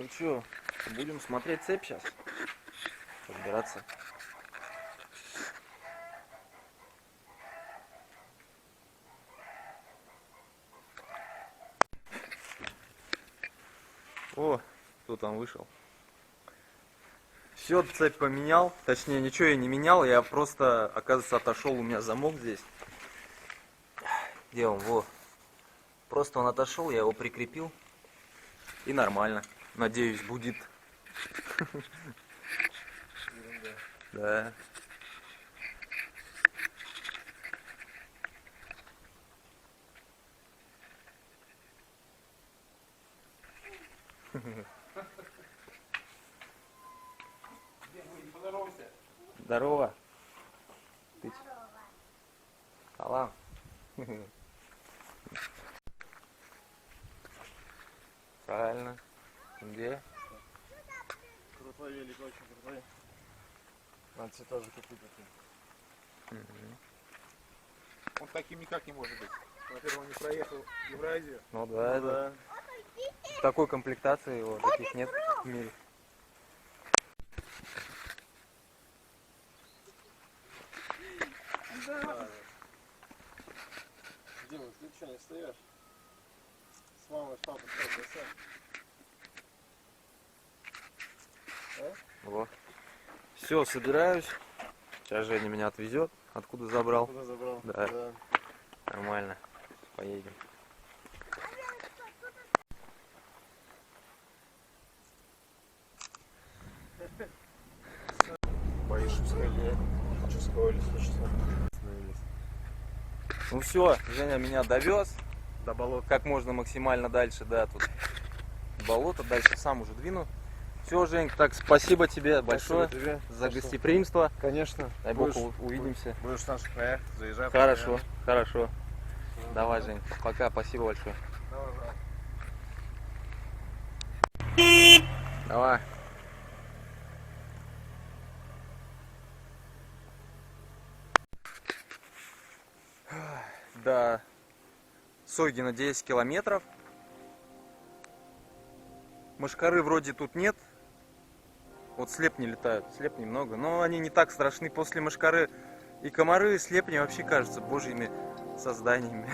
Ну что, будем смотреть цепь сейчас, разбираться. О, кто там вышел? Все, цепь поменял, точнее ничего я не менял, я просто, оказывается, отошел, у меня замок здесь. Где он? Во. Просто он отошел, я его прикрепил. И нормально. Надеюсь, будет. Да. Здорово. Салам. Правильно. Где? Крутой велик, очень крутой. Надо себе тоже купить такой. Он таким никак не может быть. Во-первых, он не проехал Евразию. Ну да, да. В такой комплектации его таких нет в мире. Да. Дима, ты что, не встаешь? С мамой, с папой встать, а? Вот. Все, собираюсь. Сейчас Женя меня отвезет. Откуда забрал? Куда забрал? Да. Нормально. Поедем. По Ишевской лестничной. Ну все, Женя меня довез до болота, как можно максимально дальше, да, тут болото, дальше сам уже двину. Все, Жень, так спасибо тебе большое тебе за гостеприимство. Конечно. Дай бог увидимся. Будешь в наших краях, заезжай. Хорошо, хорошо. Давай, Жень, пока, спасибо большое. Давай. До Сойгина 10 километров. Мошкары вроде тут нет. Вот слепни летают, слепни много. Но они не так страшны. После мошкары и комары, и слепни вообще кажутся божьими созданиями.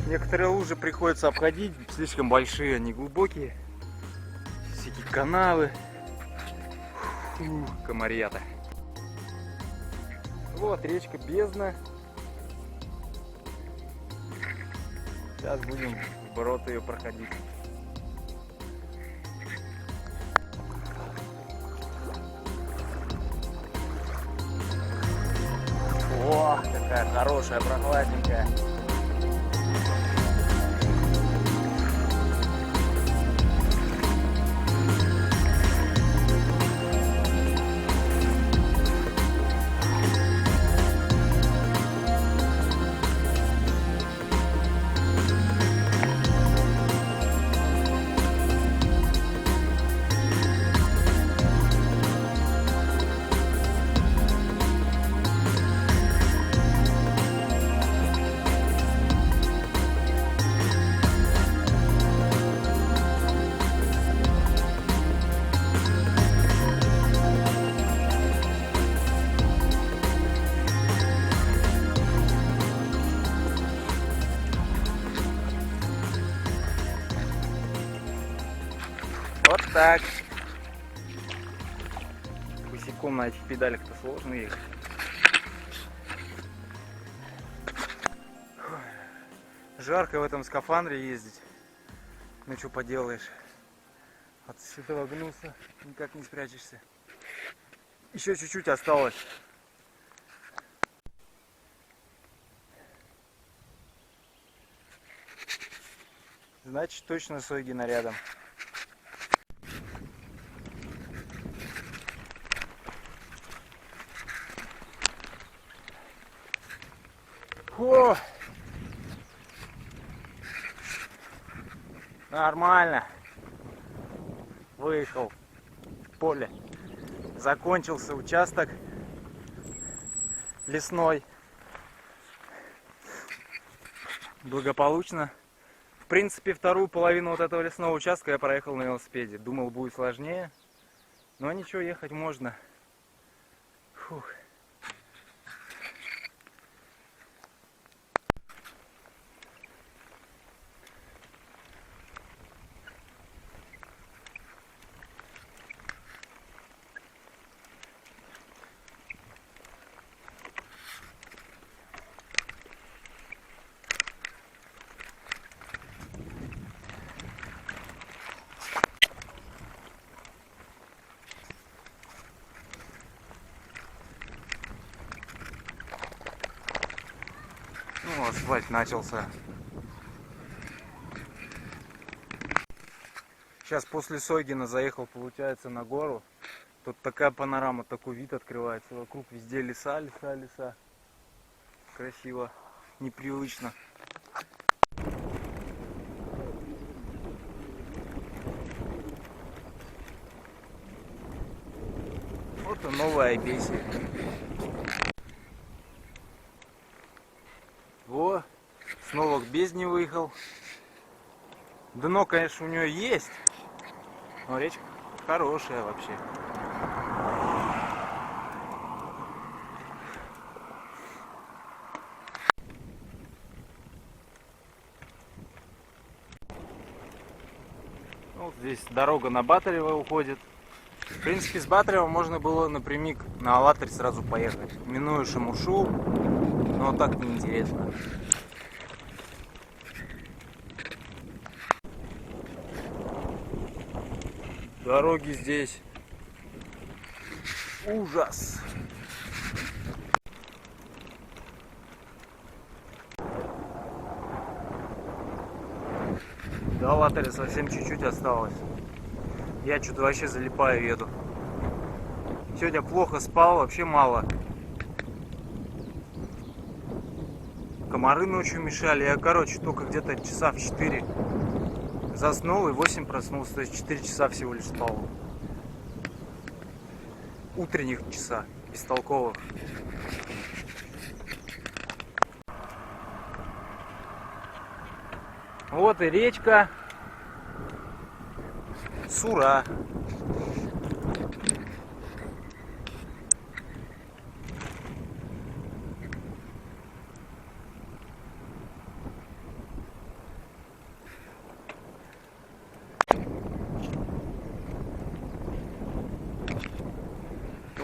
Некоторые лужи приходится обходить, слишком большие, они глубокие. Всякие канавы. Фу, комарьята. Вот речка Бездна. Сейчас будем вброд ее проходить. О, какая хорошая, прохладненькая. так. Босиком на этих педалях-то сложно ехать. Жарко в этом скафандре ездить. Ну что поделаешь. От святого гнуса никак не спрячешься. Еще чуть-чуть осталось. Значит, точно Сойгина рядом. О! Нормально. Выехал в поле. Закончился участок лесной. Благополучно. В принципе, вторую половину вот этого лесного участка я проехал на велосипеде. Думал, будет сложнее. Но ничего, ехать можно. Фух. Ну, асфальт начался. Сейчас после Сойгина заехал, получается, на гору. Тут такая панорама, такой вид открывается. Вокруг везде леса, леса, леса. Красиво, непривычно. Вот и новая Айбеси. Во, снова к бездне выехал. Дно, конечно, у нее есть, но речка хорошая вообще. Вот здесь дорога на Батарево уходит. В принципе, с Батарева можно было напрямик на Алатырь сразу поехать. Минуя Шамушу, но так неинтересно. Дороги здесь ужас. До Алатыря совсем чуть-чуть осталось. Я что-то вообще залипаю, еду. Сегодня плохо спал, вообще мало. Комары ночью мешали. Я, короче, только где-то часа в 4 заснул и в 8 проснулся. То есть 4 часа всего лишь спал. Утренних часа, бестолковых. Вот и речка Сура.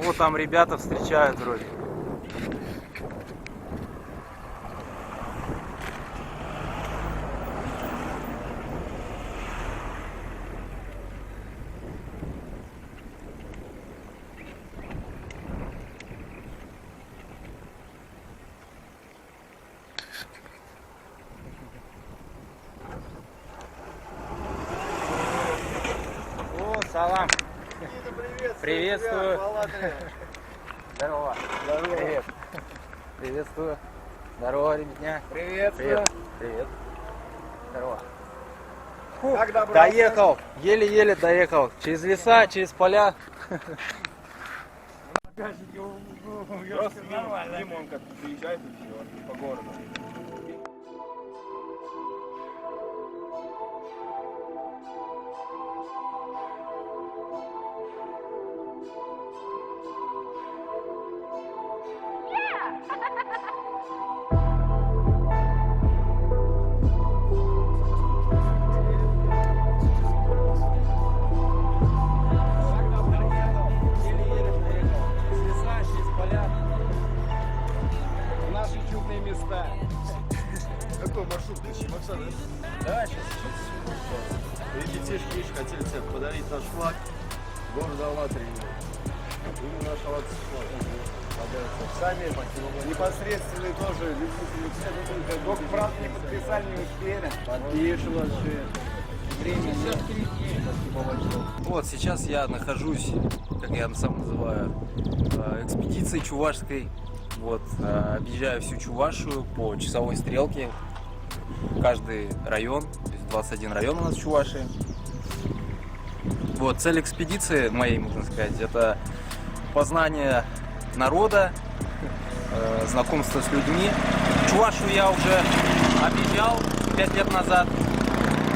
Вот там ребята встречают вроде. О, салам. Приветствую. Здорово. Здорово. Привет. Приветствую. Здорово, ребятня. Привет. Привет. Привет. Здорово. Фу, Как добрался? доехал. Еле-еле доехал. Через леса, через поля. Просто нормально. Он как приезжает и все, по городу. Какой маршрут? Ты Чебоксар, да? Да, сейчас. Ребятишки хотели тебе подарить наш флаг. Город Алатырь. Именно наш Алатырь флаг. Сами непосредственные тоже любители. Только, правда, не подписали, не успели. Подпишем вообще. Время 53 дней. Вот сейчас я нахожусь, как я сам называю, экспедицией чувашской. Вот, объезжаю всю Чувашию по часовой стрелке. Каждый район, то есть 21 район у нас в Чувашии. Вот, цель экспедиции моей, можно сказать, это познание народа, знакомство с людьми. Чувашию я уже объезжал 5 лет назад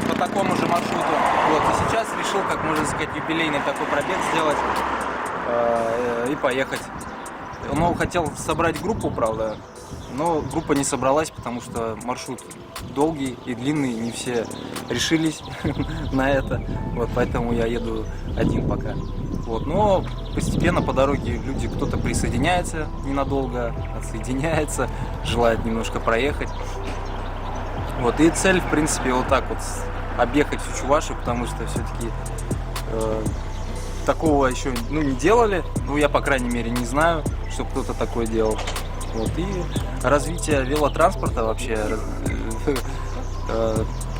по такому же маршруту. Вот, и сейчас решил, как можно сказать, юбилейный такой пробег сделать и поехать. Но хотел собрать группу, правда, но группа не собралась, потому что маршрут долгий и длинный, не все решились на это. Вот, поэтому я еду один пока. Вот, но постепенно по дороге люди, кто-то присоединяется ненадолго, отсоединяется, желает немножко проехать. Вот, и цель, в принципе, вот так вот объехать всю Чувашию, потому что все-таки такого еще не делали. Ну, я, по крайней мере, не знаю, что кто-то такое делал. Вот, и развитие велотранспорта вообще,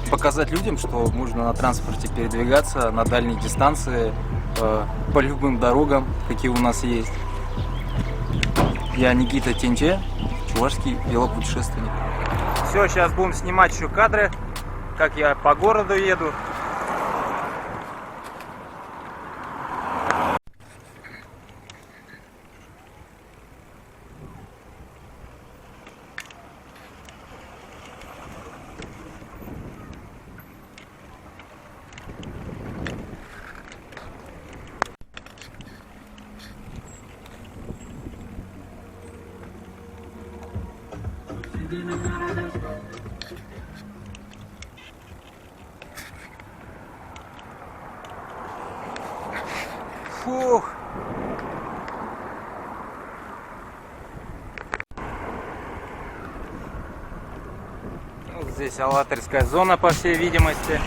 показать людям, что можно на транспорте передвигаться на дальние дистанции, по любым дорогам, какие у нас есть. Я Никита Тенче, чувашский велопутешественник. Все, сейчас будем снимать еще кадры, как я по городу еду. Фух. Вот здесь Алатырская зона, по всей видимости.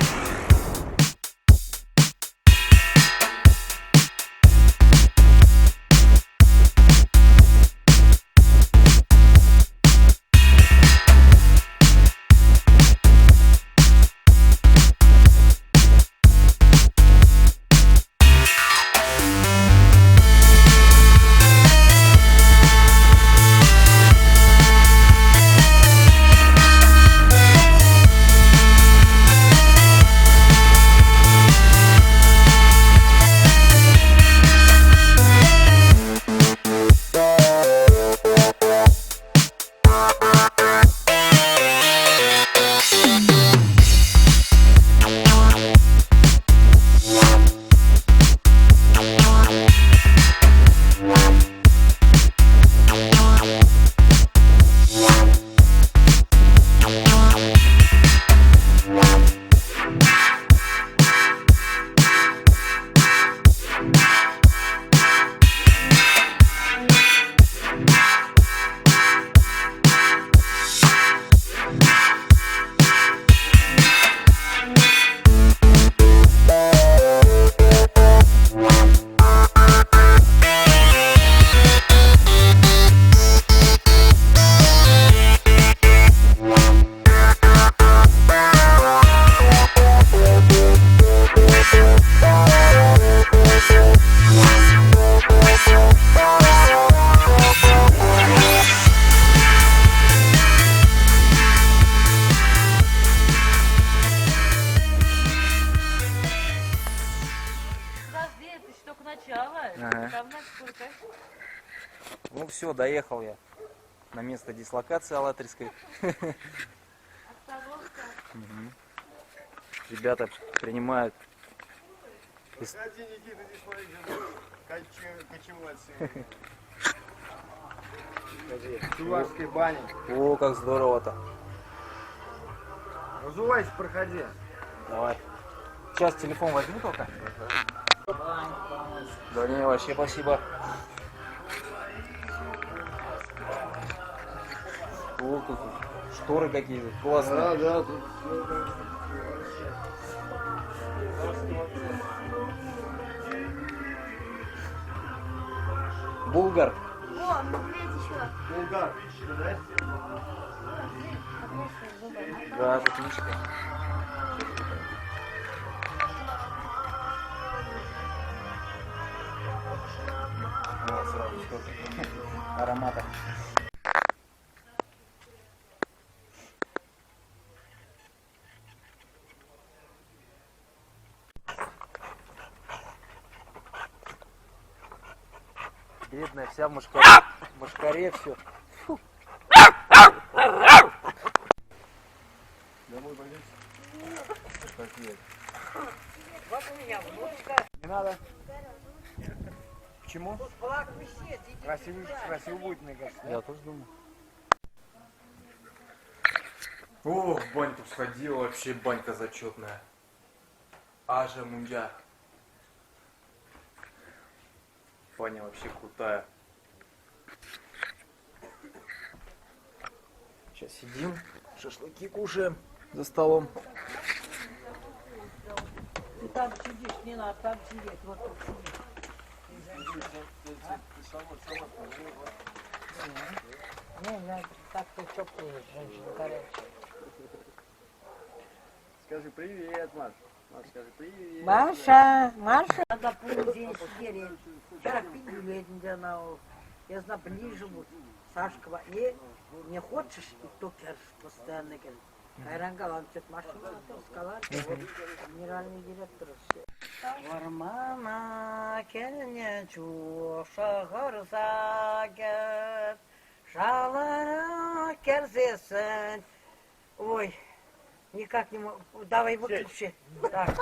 Ну все, доехал я на место дислокации Алатырской. Ребята принимают. Заходи, Никита, не смотри, кочевать. Чувашской бани. О, как здорово-то. Разувайся, проходи. Давай. Сейчас телефон возьму только. Да не, вообще спасибо. О, тут шторы какие-то классные. Да, да, тут все. Булгар. О, блядь, еще. Булгар. Да, тут книжка. Вот, сразу сколько аромата. Бедная вся в мушкаре. В мушкаре все. Домой пойдем? Так нет. Не надо. Почему? Красиво будет, мне кажется. Я тоже думаю. О, в баньку сходил, вообще банька зачетная. Ажа мунья. Баня вообще крутая. Сейчас сидим, шашлыки кушаем за столом. Ты там сидишь, не надо там сидеть, вот тут сидишь. Не, так-то теплые женщины, горячие. Скажи привет, Маш. Маш, скажи привет. Маша, Маша. Надо полдень сидели. Вчера пили единде на я знаю, ближе вот. Сашка, не хочешь, и то керш постоянно говорит. Кайранга ланчет машина, сказала, вот генеральный директор все. Вармана келне чу шахарса кер, шалара керзесен. Ой, никак не могу. Давай выключи. Так.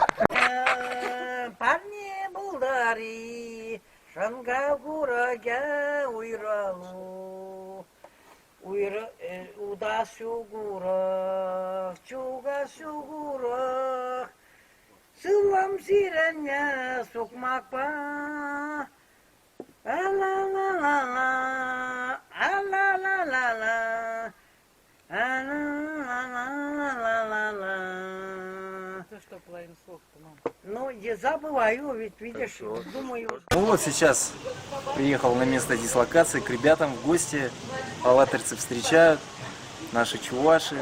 Парни булдари, шанга гурага уйралу. Уда сюгура, чуга сюгура, сылам сиреня сукмакпа, а-ла-ла-ла-ла, а-ла-ла-ла-ла, а-ла-ла-ла-ла-ла. Ты что, половину слов-то, мам? Ну, я забываю, ведь видишь, думаю. Ну вот сейчас приехал на место дислокации к ребятам в гости. Алатырцы встречают, наши чуваши.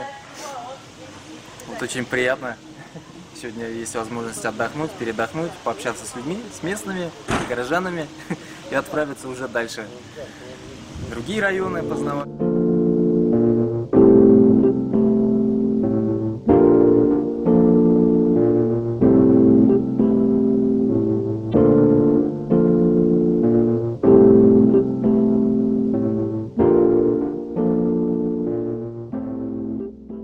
Вот очень приятно. Сегодня есть возможность отдохнуть, передохнуть, пообщаться с людьми, с местными, с горожанами и отправиться уже дальше в другие районы познавать.